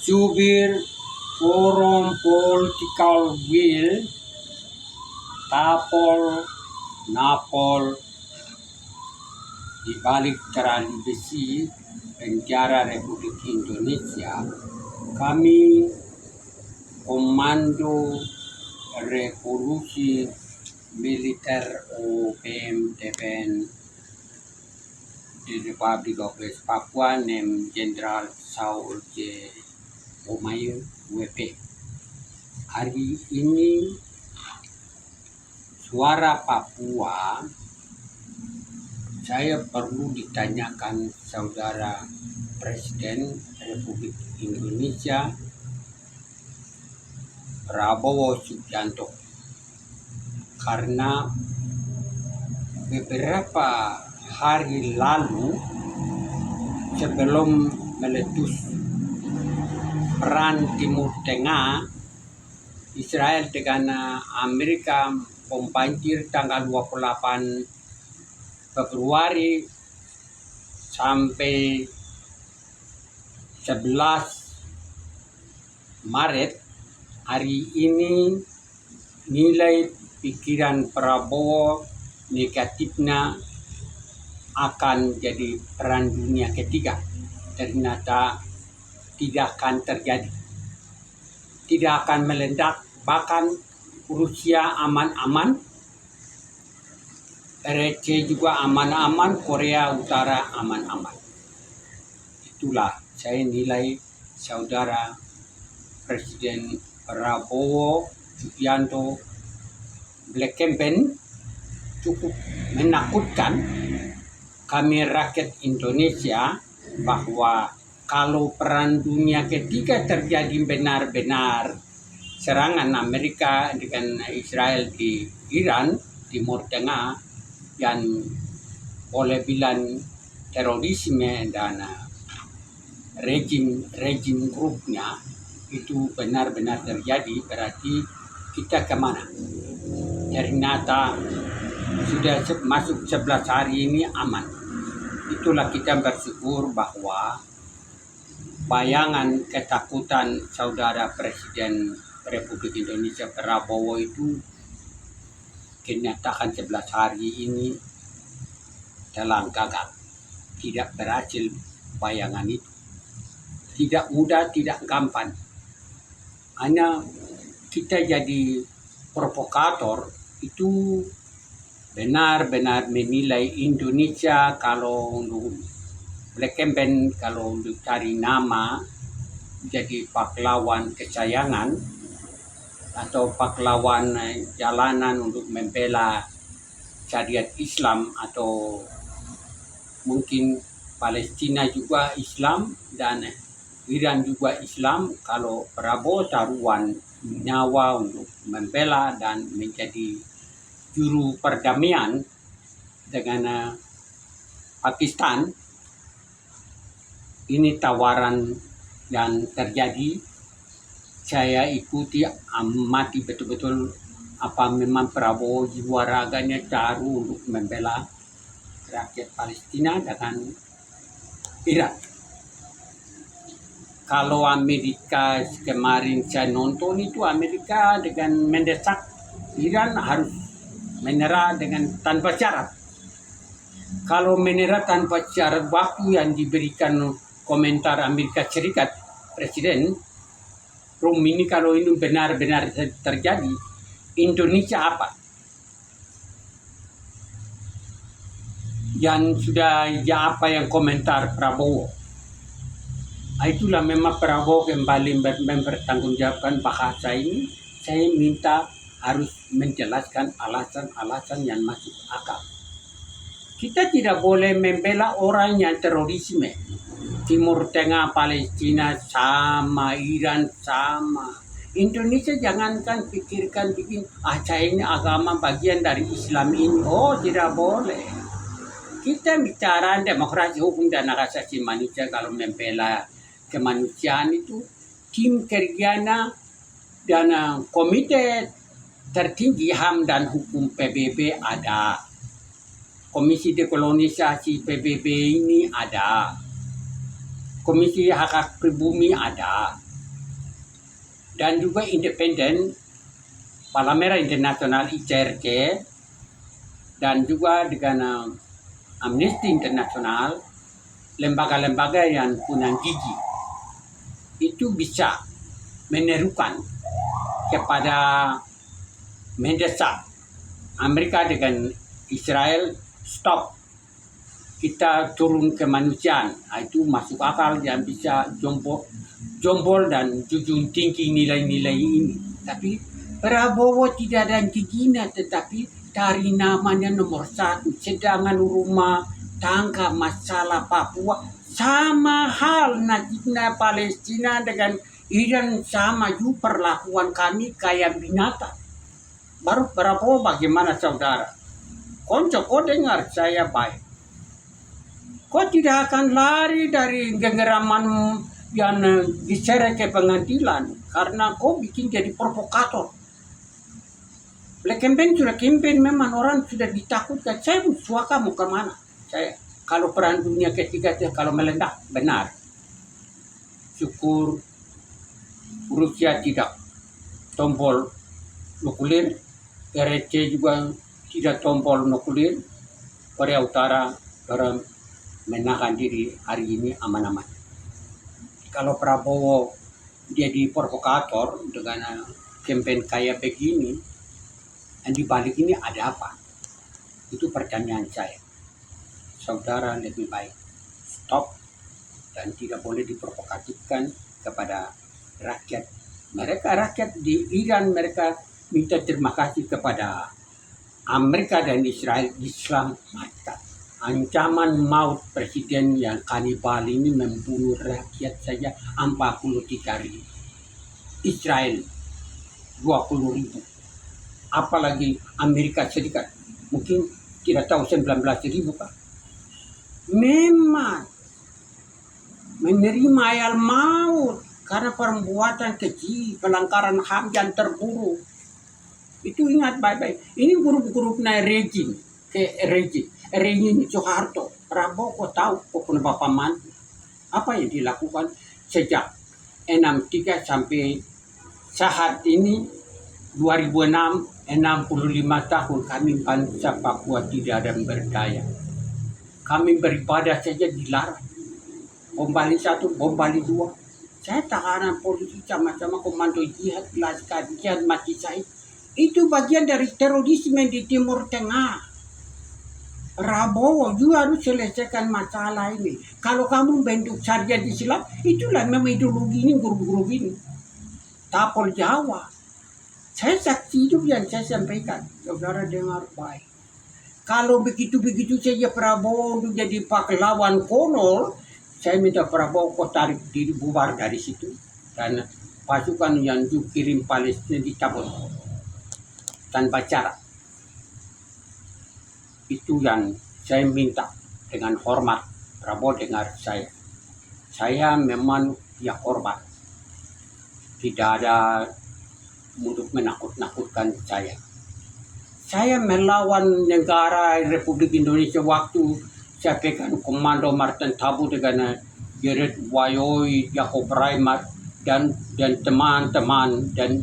Jubir forum political will tapol napol di balik terali besi penjara Republik Indonesia, kami Komando Revolusi Militer OPM di Republik of West Papua nem Jenderal Saul J. Omayo WP. Hari ini Suara Papua, saya perlu ditanyakan Saudara Presiden Republik Indonesia Prabowo Subianto, karena beberapa hari lalu sebelum meletus perang Timur Tengah, Israel dengan Amerika membanjir tanggal 28 Februari sampai 11 Maret. Hari ini nilai pikiran Prabowo negatifnya akan jadi perang dunia ketiga. Ternyata tidak akan terjadi, tidak akan meledak, bahkan Rusia aman-aman, RC juga aman-aman, Korea Utara aman-aman. Itulah saya nilai Saudara Presiden Prabowo Subianto Black Campaign cukup menakutkan kami rakyat Indonesia, bahwa kalau perang dunia ketiga terjadi benar-benar serangan Amerika dengan Israel di Iran, Timur Tengah, yang boleh bilang terorisme dan rejim grupnya itu benar-benar terjadi, berarti kita kemana? Ternyata sudah masuk 11 hari ini aman. Itulah kita bersyukur bahwa bayangan ketakutan Saudara Presiden Republik Indonesia Prabowo itu kenyatakan 11 hari ini telah gagal. Tidak berhasil bayangan itu. Tidak mudah, tidak gampang. Hanya kita jadi provokator itu benar-benar menilai Indonesia kalau untuk Black Campaign, kalau untuk cari nama jadi pahlawan kesayangan atau pahlawan jalanan untuk membela syariat Islam, atau mungkin Palestina juga Islam dan Iran juga Islam. Kalau Prabowo taruhan nyawa untuk membela dan menjadi juru perdamaian dengan Pakistan, ini tawaran yang terjadi. Saya ikuti, amati betul-betul apa memang Prabowo jiwa raganya taruh untuk membela rakyat Palestina dengan Iran. Kalau Amerika kemarin saya nonton itu, Amerika dengan mendesak Iran harus menyerah dengan tanpa syarat. Kalau menyerah tanpa syarat, waktu yang diberikan komentar Amerika Serikat Presiden Trump ini, kalau ini benar-benar terjadi, Indonesia apa? Yang sudah ya apa yang komentar Prabowo? Itulah memang Prabowo kembali mempertanggungjawabkan bahasa ini. Saya minta harus menjelaskan alasan-alasan yang masuk akal. Kita tidak boleh membela orang yang terorisme. Timur Tengah, Palestina sama, Iran sama. Indonesia jangankan pikirkan bikin saya ini agama bagian dari Islam ini. Oh, tidak boleh. Kita bicara demokrasi, hukum dan hak asasi manusia. Kalau membela kemanusiaan itu tim kerjanya dan komite tertinggi HAM dan hukum PBB ada, komisi dekolonisasi PBB ini ada, komisi hak hak pribumi ada. dan juga independen, Palang Merah Internasional ICRC, dan juga dengan Amnesty Internasional, lembaga-lembaga yang punya gigi, itu bisa menerukan kepada mendesak Amerika dengan Israel, stop, kita turun kemanusiaan. Itu masuk akal yang bisa jombol dan jujur tinggi nilai-nilai ini. Tapi Prabowo tidak ada giginya, tetapi dari namanya nomor 1, sedangkan rumah tangga masalah Papua sama hal nasibnya Palestina dengan Iran, sama juga perlakuan kami kayak binatang. Baru Prabowo bagaimana saudara? Konco, kau dengar saya baik. Kau tidak akan lari dari gengeraman yang diseret ke pengadilan karena kau bikin jadi provokator. Black campaign sudah campaign, memang orang sudah ditakutkan. Saya suaka mau kemana? Saya kalau perang dunia ketiga kalau meledak benar. Syukur Rusia tidak tombol nuklir, RC juga tidak tombol nuklir, Korea Utara orang menahan diri hari ini aman-aman. Kalau Prabowo jadi provokator dengan campaign kayak begini, dan di balik ini ada apa? Itu pertanyaan saya. Saudara lebih baik stop dan tidak boleh diprovokatifkan kepada rakyat. Rakyat di Iran, mereka minta terima kasih kepada Amerika dan Israel. Islam mata. Ancaman maut presiden yang kanibal ini membunuh rakyat saja 43.000. Israel 20.000. Apalagi Amerika Serikat, mungkin tidak tahu 19.000 Pak. Memang menerima ayat maut karena perbuatan keji, pelanggaran HAM yang terburuk. Itu ingat baik-baik. Ini grup-grupnya rejim Soeharto. Prabowo kok tahu kok Bapak mantu. Apa yang dilakukan sejak 63 sampai saat ini 2006, 65 tahun kami bangsa Papua tidak ada yang berdaya. Kami beribadah saja dilarang. Bom Bali 1, bom Bali 2. Saya tahanan polisi sama-sama komando jihad, laskar jihad mati saya. Itu bagian dari terorisme di Timur Tengah. Prabowo juga harus selesaikan masalah ini. Kalau kamu bentuk syariat Islam, itulah memang ideologi ini, guru-guru ini. Tapol Jawa. Saya saksi hidup yang saya sampaikan. Saudara dengar baik. Kalau begitu-begitu saja Prabowo untuk jadi pahlawan konyol, saya minta Prabowo kok tarik diri bubar dari situ. Dan pasukan yang kirim Palestina dicabut. Tanpa cara. Itu yang saya minta dengan hormat. Prabowo dengar saya. Saya memang ya korban. Tidak ada untuk menakut-nakutkan saya. Saya melawan negara Republik Indonesia waktu saya pegang Komando Martin Tabu dengan Gerrit Wayoy, Jacob Reimat, dan teman-teman dan